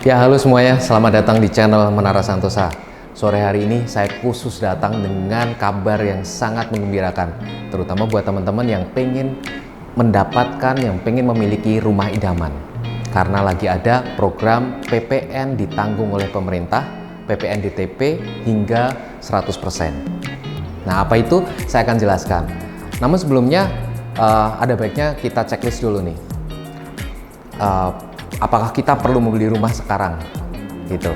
Ya, halo semuanya, selamat datang di channel Menara Santosa. Sore hari ini saya khusus datang dengan kabar yang sangat menggembirakan, terutama buat teman-teman yang pengen mendapatkan, yang pengen memiliki rumah idaman. Karena lagi ada program PPN ditanggung oleh pemerintah, PPN DTP hingga 100%. Nah, apa itu? Saya akan jelaskan. Namun sebelumnya, ada baiknya kita checklist dulu nih. Apakah kita perlu membeli rumah sekarang gitu.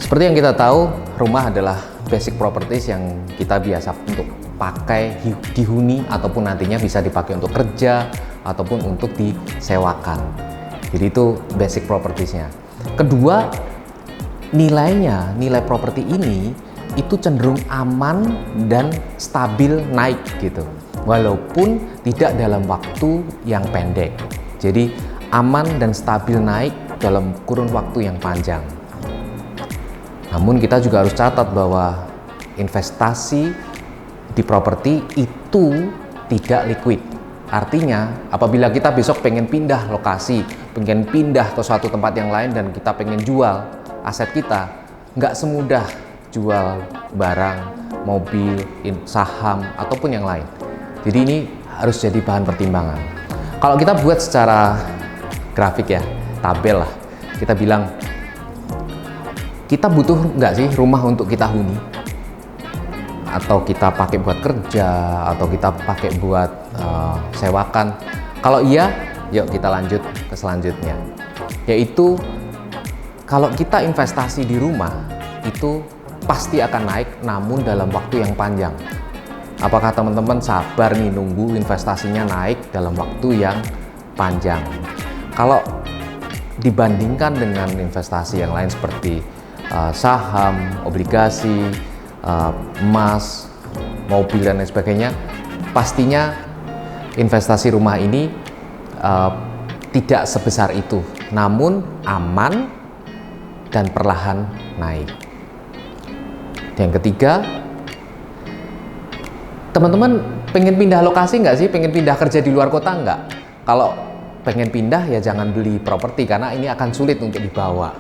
Seperti yang kita tahu, rumah adalah basic properties yang kita biasa untuk pakai dihuni ataupun nantinya bisa dipakai untuk kerja ataupun untuk disewakan. Jadi itu basic propertiesnya. Kedua, nilai properti ini itu cenderung aman dan stabil naik gitu, walaupun tidak dalam waktu yang pendek. Jadi aman dan stabil naik dalam kurun waktu yang panjang. Namun kita juga harus catat bahwa investasi di properti itu tidak liquid. Artinya apabila kita besok pengen pindah lokasi, pengen pindah ke suatu tempat yang lain dan kita pengen jual aset kita, nggak semudah jual barang, mobil, saham, ataupun yang lain. Jadi ini harus jadi bahan pertimbangan. Kalau kita buat secara grafik ya, tabel lah, kita bilang kita butuh nggak sih rumah untuk kita huni, atau kita pakai buat kerja, atau kita pakai buat sewakan. Kalau iya, yuk kita lanjut ke selanjutnya, yaitu kalau kita investasi di rumah itu pasti akan naik, namun dalam waktu yang panjang. Apakah teman-teman sabar nih nunggu investasinya naik dalam waktu yang panjang? Kalau dibandingkan dengan investasi yang lain seperti saham, obligasi, emas, mobil dan lain sebagainya, pastinya investasi rumah ini tidak sebesar itu, namun aman dan perlahan naik. Yang ketiga, teman-teman pengen pindah lokasi nggak sih? Pengen pindah kerja di luar kota nggak? Kalau pengen pindah ya jangan beli properti karena ini akan sulit untuk dibawa.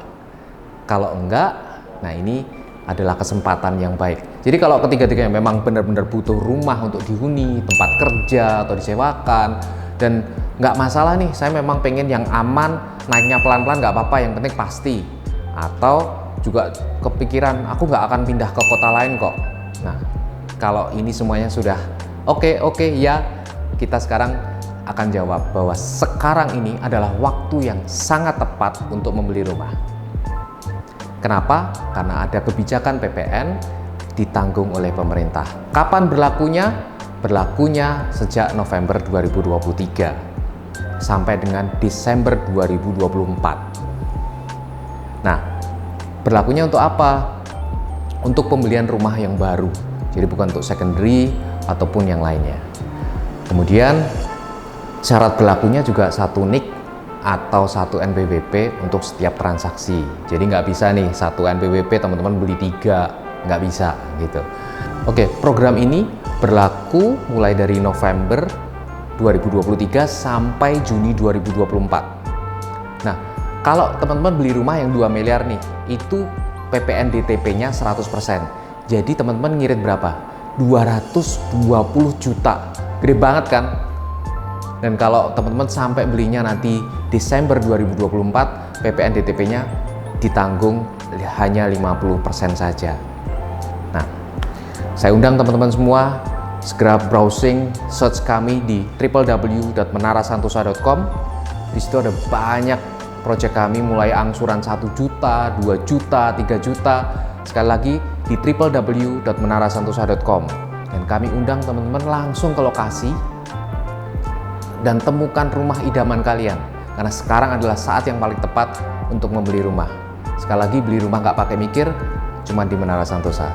Kalau enggak, nah ini adalah kesempatan yang baik. Jadi kalau ketiga-tiganya memang benar-benar butuh rumah untuk dihuni, tempat kerja atau disewakan, dan nggak masalah nih, saya memang pengen yang aman, naiknya pelan-pelan nggak apa-apa, yang penting pasti. Atau juga kepikiran aku nggak akan pindah ke kota lain kok. Nah, kalau ini semuanya sudah oke, ya, kita sekarang akan jawab bahwa sekarang ini adalah waktu yang sangat tepat untuk membeli rumah. Kenapa? Karena ada kebijakan PPN ditanggung oleh pemerintah. Kapan berlakunya? Berlakunya sejak November 2023 sampai dengan Desember 2024. Nah, berlakunya untuk apa? Untuk pembelian rumah yang baru. Jadi bukan untuk secondary ataupun yang lainnya. Kemudian syarat berlakunya juga 1 NIK atau 1 NPWP untuk setiap transaksi. Jadi nggak bisa nih 1 NPWP teman-teman beli 3, nggak bisa gitu. Oke, program ini berlaku mulai dari November 2023 sampai Juni 2024. Nah, kalau teman-teman beli rumah yang 2 miliar nih, itu PPN DTP-nya 100%. Jadi teman-teman ngirit berapa? 220 juta. Gede banget kan? Dan kalau teman-teman sampai belinya nanti Desember 2024, PPN DTP-nya ditanggung hanya 50% saja. Nah, saya undang teman-teman semua segera browsing, search kami di www.menarasantosa.com. Di situ ada banyak proyek kami, mulai angsuran 1 juta, 2 juta, 3 juta. Sekali lagi di www.menarasantosa.com. Dan kami undang teman-teman langsung ke lokasi dan temukan rumah idaman kalian, karena sekarang adalah saat yang paling tepat untuk membeli rumah. Sekali lagi, beli rumah nggak pakai mikir, cuma di Menara Santosa.